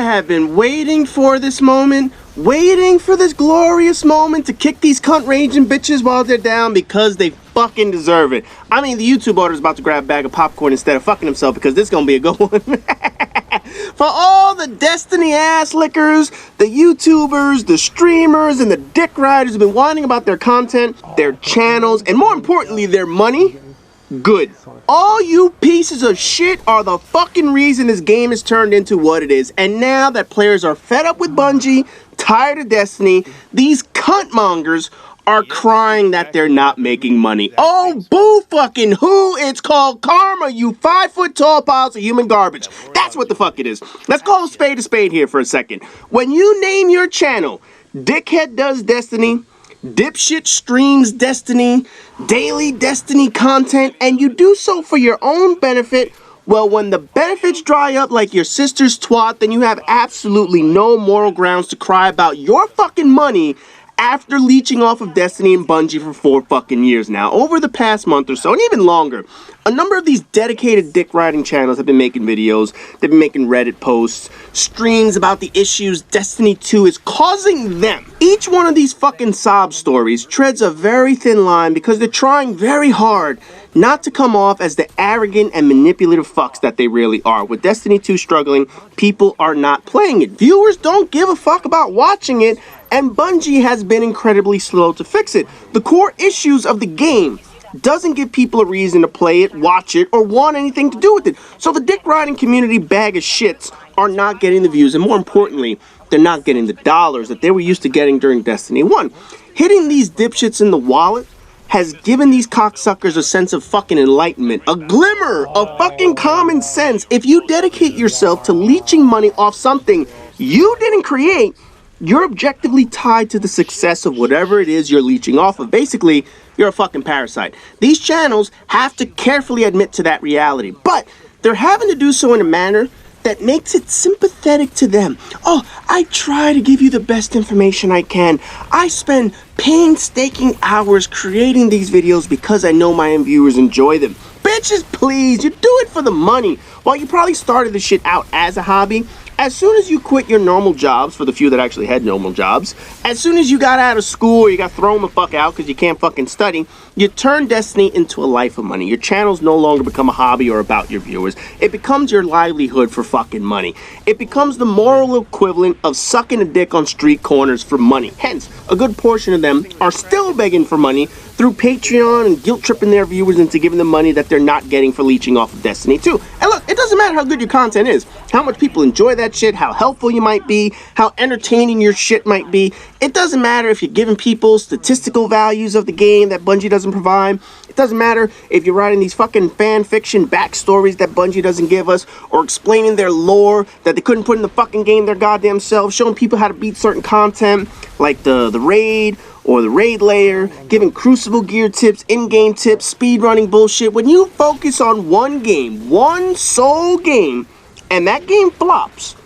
have been waiting for this moment, waiting for this glorious moment to kick these cunt raging bitches while they're down because they fucking deserve it. I mean, the YouTube owner's about to grab a bag of popcorn instead of fucking himself because this is gonna be a good one. For all the Destiny ass lickers, the YouTubers, the streamers, and the dick riders who've been whining about their content, their channels, and more importantly, their money, good. All you pieces of shit are the fucking reason this game is turned into what it is. And now that players are fed up with Bungie, tired of Destiny, these cuntmongers are crying that they're not making money. Oh, boo fucking who? It's called karma, you 5-foot tall piles of human garbage. That's what the fuck it is. Let's call a spade here for a second. When you name your channel, Dickhead Does Destiny, Dipshit Streams Destiny, Daily Destiny Content, and you do so for your own benefit, well, when the benefits dry up like your sister's twat, then you have absolutely no moral grounds to cry about your fucking money after leeching off of Destiny and Bungie for 4 fucking years now. Over the past month or so, and even longer, a number of these dedicated dick riding channels have been making videos, they've been making Reddit posts, streams about the issues Destiny 2 is causing them. Each one of these fucking sob stories treads a very thin line because they're trying very hard not to come off as the arrogant and manipulative fucks that they really are. With Destiny 2 struggling, people are not playing it. Viewers don't give a fuck about watching it, and Bungie has been incredibly slow to fix it. The core issues of the game doesn't give people a reason to play it, watch it, or want anything to do with it. So the dick riding community bag of shits are not getting the views, and more importantly, they're not getting the dollars that they were used to getting during Destiny 1. Hitting these dipshits in the wallet has given these cocksuckers a sense of fucking enlightenment, a glimmer of fucking common sense. If you dedicate yourself to leeching money off something you didn't create, you're objectively tied to the success of whatever it is you're leeching off of. Basically, you're a fucking parasite. These channels have to carefully admit to that reality, but they're having to do so in a manner that makes it sympathetic to them. Oh, I try to give you the best information I can. I spend painstaking hours creating these videos because I know my viewers enjoy them. Bitches, please, you do it for the money. While you probably started this shit out as a hobby, as soon as you quit your normal jobs, for the few that actually had normal jobs, as soon as you got out of school or you got thrown the fuck out because you can't fucking study, you turn Destiny into a life of money. Your channels no longer become a hobby or about your viewers. It becomes your livelihood for fucking money. It becomes the moral equivalent of sucking a dick on street corners for money. Hence, a good portion of them are still begging for money through Patreon and guilt-tripping their viewers into giving them money that they're not getting for leeching off of Destiny 2. And look, it doesn't matter how good your content is, how much people enjoy that shit, how helpful you might be, how entertaining your shit might be. It doesn't matter if you're giving people statistical values of the game that Bungie doesn't provide. It doesn't matter if you're writing these fucking fan fiction backstories that Bungie doesn't give us, or explaining their lore that they couldn't put in the fucking game their goddamn selves, showing people how to beat certain content like the raid or the raid layer, giving Crucible gear tips, in-game tips, speedrunning bullshit. When you focus on one game, one sole game, and that game flops,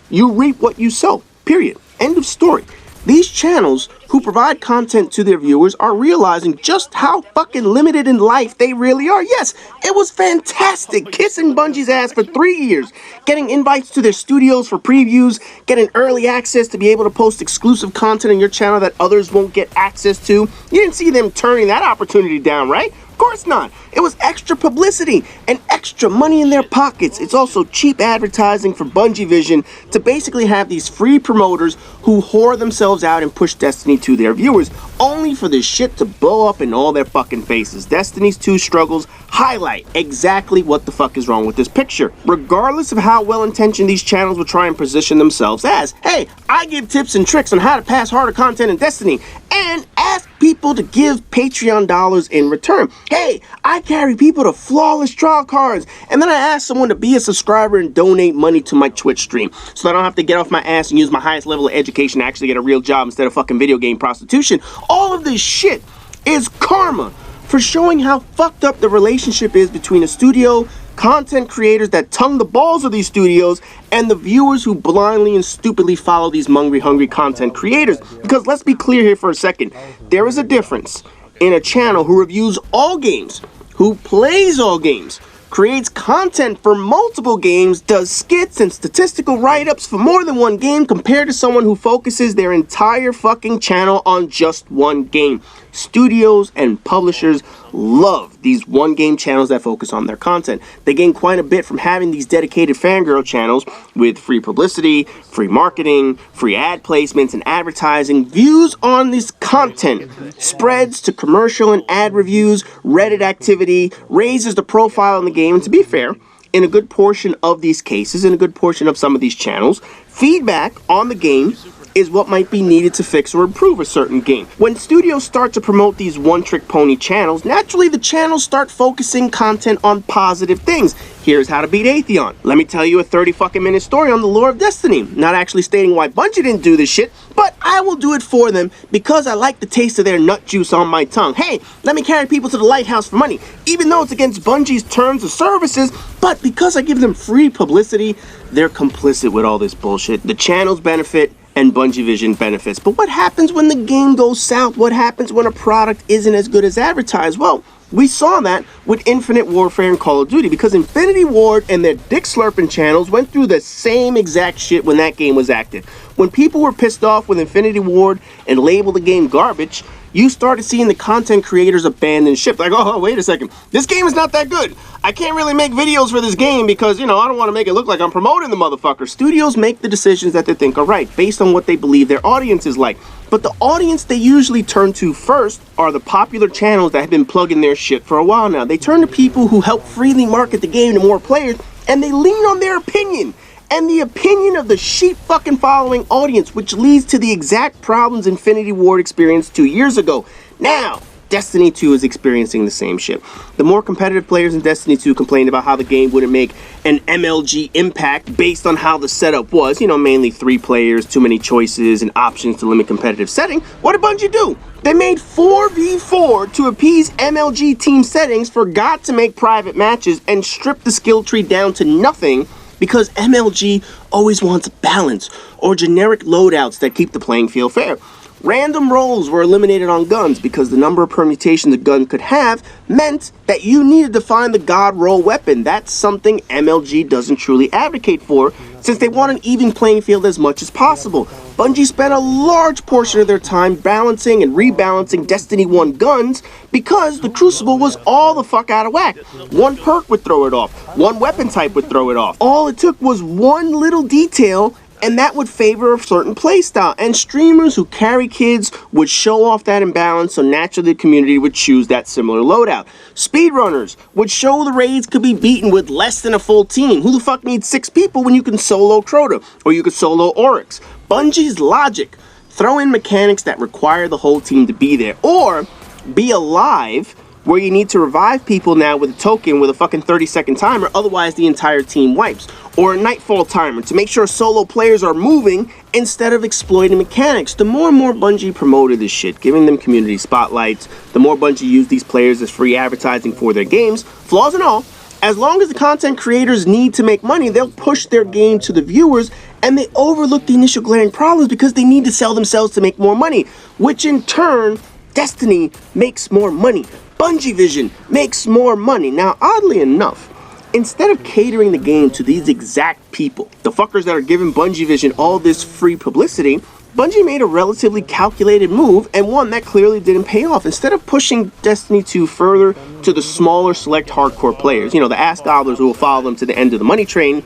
you reap what you sow. Period. End of story. These channels who provide content to their viewers are realizing just how fucking limited in life they really are. Yes, it was fantastic kissing Bungie's ass for 3 years, getting invites to their studios for previews, getting early access to be able to post exclusive content on your channel that others won't get access to. You didn't see them turning that opportunity down, right? Of course not. It was extra publicity and extra money in their pockets. It's also cheap advertising for Bungie Vision to basically have these free promoters who whore themselves out and push Destiny to their viewers, only for this shit to blow up in all their fucking faces. Destiny's 2 struggles highlight exactly what the fuck is wrong with this picture. Regardless of how well-intentioned these channels will try and position themselves as, hey, I give tips and tricks on how to pass harder content in Destiny, and ask people to give Patreon dollars in return. Hey, I carry people to flawless trial cards, and then I ask someone to be a subscriber and donate money to my Twitch stream, so I don't have to get off my ass and use my highest level of education to actually get a real job instead of fucking video game prostitution. All of this shit is karma for showing how fucked up the relationship is between a studio, content creators that tongue the balls of these studios, and the viewers who blindly and stupidly follow these hungry content creators. Because let's be clear here for a second, there is a difference in a channel who reviews all games, who plays all games, creates content for multiple games, does skits and statistical write-ups for more than one game, compared to someone who focuses their entire fucking channel on just one game. Studios and publishers love these one-game channels that focus on their content. They gain quite a bit from having these dedicated fangirl channels with free publicity, free marketing, free ad placements and advertising. Views on this content spreads to commercial and ad reviews, Reddit activity, raises the profile in the game, and to be fair, in a good portion of these cases, in a good portion of some of these channels, feedback on the game is what might be needed to fix or improve a certain game. When studios start to promote these one-trick pony channels, naturally the channels start focusing content on positive things. Here's how to beat Atheon. Let me tell you a 30-fucking-minute story on the lore of Destiny. Not actually stating why Bungie didn't do this shit, but I will do it for them because I like the taste of their nut juice on my tongue. Hey, let me carry people to the lighthouse for money, even though it's against Bungie's terms of services, but because I give them free publicity, they're complicit with all this bullshit. The channels benefit, and Bungie Vision benefits. But what happens when the game goes south? What happens when a product isn't as good as advertised? Well, we saw that with Infinite Warfare and Call of Duty, because Infinity Ward and their dick slurping channels went through the same exact shit when that game was active. When people were pissed off with Infinity Ward and labeled the game garbage, you started seeing the content creators abandon ship. Like, oh, wait a second. This game is not that good. I can't really make videos for this game because, I don't want to make it look like I'm promoting the motherfucker. Studios make the decisions that they think are right based on what they believe their audience is like. But the audience they usually turn to first are the popular channels that have been plugging their shit for a while now. They turn to people who help freely market the game to more players, and they lean on their opinion. And the opinion of the sheep fucking following audience, which leads to the exact problems Infinity Ward experienced 2 years ago. Now, Destiny 2 is experiencing the same shit. The more competitive players in Destiny 2 complained about how the game wouldn't make an MLG impact based on how the setup was, mainly 3 players, too many choices and options to limit competitive setting. What did Bungie do? They made 4v4 to appease MLG team settings, forgot to make private matches, and stripped the skill tree down to nothing, because MLG always wants balance or generic loadouts that keep the playing field fair. Random rolls were eliminated on guns because the number of permutations a gun could have meant that you needed to find the god roll weapon. That's something MLG doesn't truly advocate for, since they want an even playing field as much as possible. Bungie spent a large portion of their time balancing and rebalancing Destiny 1 guns because the Crucible was all the fuck out of whack. One perk would throw it off, one weapon type would throw it off. All it took was one little detail, and that would favor a certain playstyle. And streamers who carry kids would show off that imbalance, so naturally the community would choose that similar loadout. Speedrunners would show the raids could be beaten with less than a full team. Who the fuck needs 6 people when you can solo Crota, or you can solo Oryx? Bungie's logic: throw in mechanics that require the whole team to be there, or be alive, where you need to revive people now with a token with a fucking 30-second timer, otherwise the entire team wipes. Or a Nightfall timer to make sure solo players are moving instead of exploiting mechanics. The more and more Bungie promoted this shit, giving them community spotlights, the more Bungie used these players as free advertising for their games. Flaws and all, as long as the content creators need to make money, they'll push their game to the viewers, and they overlook the initial glaring problems because they need to sell themselves to make more money, which in turn, Destiny makes more money. Bungie Vision makes more money. Now, oddly enough, instead of catering the game to these exact people, the fuckers that are giving Bungie Vision all this free publicity, Bungie made a relatively calculated move, and one that clearly didn't pay off. Instead of pushing Destiny 2 further to the smaller select hardcore players, the ass gobblers who will follow them to the end of the money train,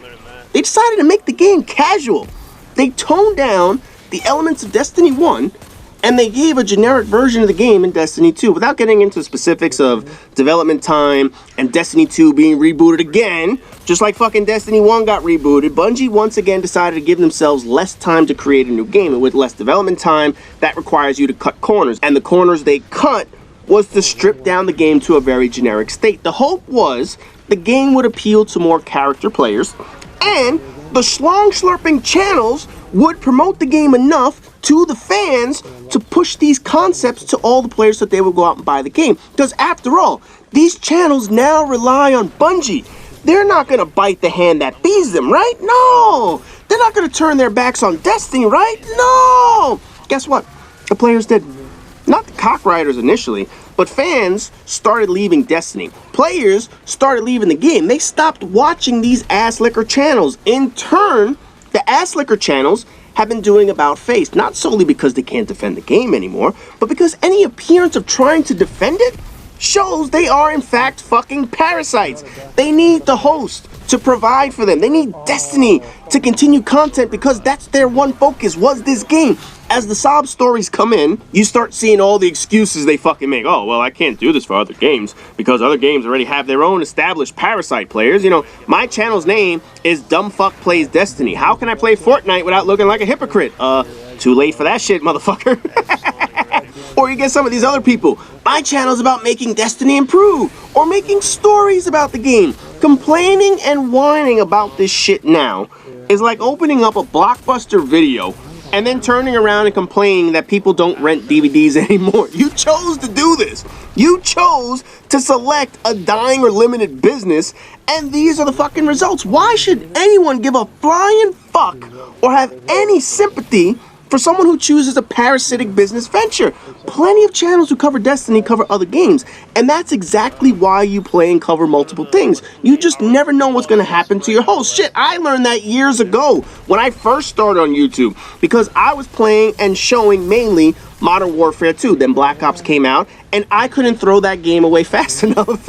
they decided to make the game casual. They toned down the elements of Destiny 1, and they gave a generic version of the game in Destiny 2 without getting into specifics of development time and Destiny 2 being rebooted again. Just like fucking Destiny 1 got rebooted, Bungie once again decided to give themselves less time to create a new game. And with less development time, that requires you to cut corners. And the corners they cut was to strip down the game to a very generic state. The hope was the game would appeal to more character players, and the schlong slurping channels would promote the game enough to the fans to push these concepts to all the players that they would go out and buy the game. Because after all, these channels now rely on Bungie. They're not going to bite the hand that feeds them, right? No! They're not going to turn their backs on Destiny, right? No! Guess what? The players did. Not the cock riders initially, But fans started leaving Destiny. Players started leaving the game. They stopped watching these ass liquor channels. In turn, the ass liquor channels have been doing about face, not solely because they can't defend the game anymore, but because any appearance of trying to defend it shows they are in fact fucking parasites. They need the host to provide for them. They need Destiny to continue content because that's their one focus, was this game. As the sob stories come in, you start seeing all the excuses they fucking make. Oh, well, I can't do this for other games because other games already have their own established Parasite players. You know, my channel's name is Dumbfuck Plays Destiny. How can I play Fortnite without looking like a hypocrite? Too late for that shit, motherfucker. Or you get some of these other people. My channel's about making Destiny improve, or making stories about the game. Complaining and whining about this shit now is like opening up a Blockbuster video and then turning around and complaining that people don't rent DVDs anymore. You chose to do this. You chose to select a dying or limited business, and these are the fucking results. Why should anyone give a flying fuck or have any sympathy for someone who chooses a parasitic business venture? Plenty of channels who cover Destiny cover other games, and that's exactly why you play and cover multiple things. You just never know what's going to happen to your host. Shit, I learned that years ago when I first started on YouTube, because I was playing and showing mainly Modern Warfare 2. Then Black Ops came out, and I couldn't throw that game away fast enough.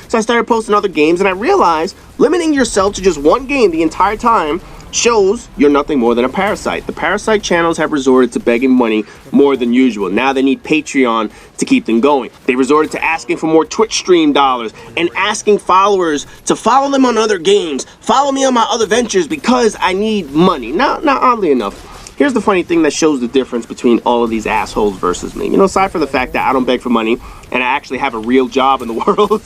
So I started posting other games, and I realized limiting yourself to just one game the entire time shows you're nothing more than a parasite. The parasite channels have resorted to begging money more than usual. Now they need Patreon to keep them going. They resorted to asking for more Twitch stream dollars and asking followers to follow them on other games, follow me on my other ventures because I need money. Now oddly enough, here's the funny thing that shows the difference between all of these assholes versus me. You know, aside from the fact that I don't beg for money and I actually have a real job in the world.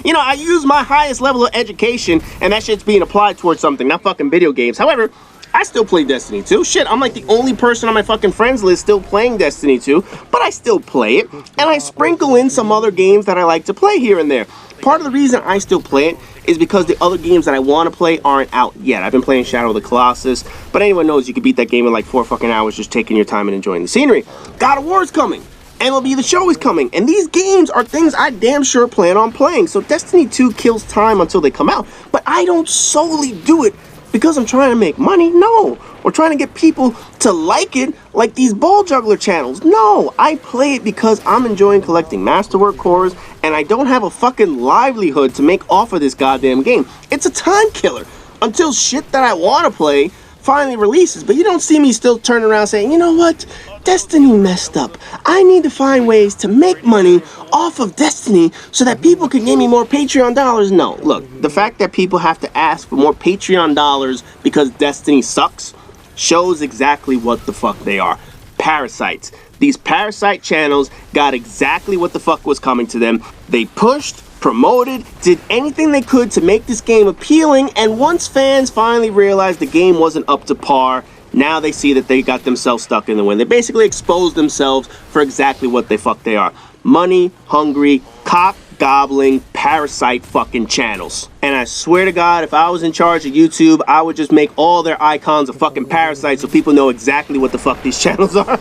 You know, I use my highest level of education, and that shit's being applied towards something, not fucking video games. However, I still play Destiny 2. Shit, I'm like the only person on my fucking friends list still playing Destiny 2, but I still play it, and I sprinkle in some other games that I like to play here and there. Part of the reason I still play it is because the other games that I want to play aren't out yet. I've been playing Shadow of the Colossus, but anyone knows you can beat that game in like 4 fucking hours just taking your time and enjoying the scenery. God of War is coming. MLB The Show is coming, and these games are things I damn sure plan on playing. So Destiny 2 kills time until they come out, but I don't solely do it because I'm trying to make money. No, or trying to get people to like it like these ball juggler channels. No, I play it because I'm enjoying collecting masterwork cores, and I don't have a fucking livelihood to make off of this goddamn game. It's a time killer until shit that I want to play finally releases. But you don't see me still turning around saying, you know what, Destiny messed up. I need to find ways to make money off of Destiny so that people can give me more Patreon dollars. No, look, the fact that people have to ask for more Patreon dollars because Destiny sucks shows exactly what the fuck they are. Parasites. These parasite channels got exactly what the fuck was coming to them. They pushed, promoted, did anything they could to make this game appealing, and once fans finally realized the game wasn't up to par, now they see that they got themselves stuck in the wind. They basically exposed themselves for exactly what the fuck they are. Money, hungry, cock-gobbling, parasite fucking channels. And I swear to God, if I was in charge of YouTube, I would just make all their icons a fucking parasite so people know exactly what the fuck these channels are.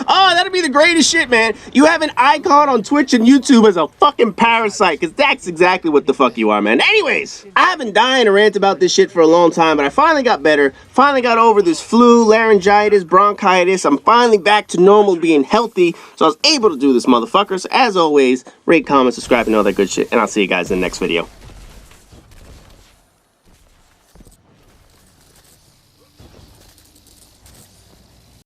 Oh, that'd be the greatest shit, man. You have an icon on Twitch and YouTube as a fucking parasite, because that's exactly what the fuck you are, man. Anyways, I've been dying to rant about this shit for a long time, but I finally got better. Finally got over this flu, laryngitis, bronchitis. I'm finally back to normal, being healthy, so I was able to do this, motherfuckers. As always, rate, comment, subscribe, and all that good shit, and I'll see you guys in the next video.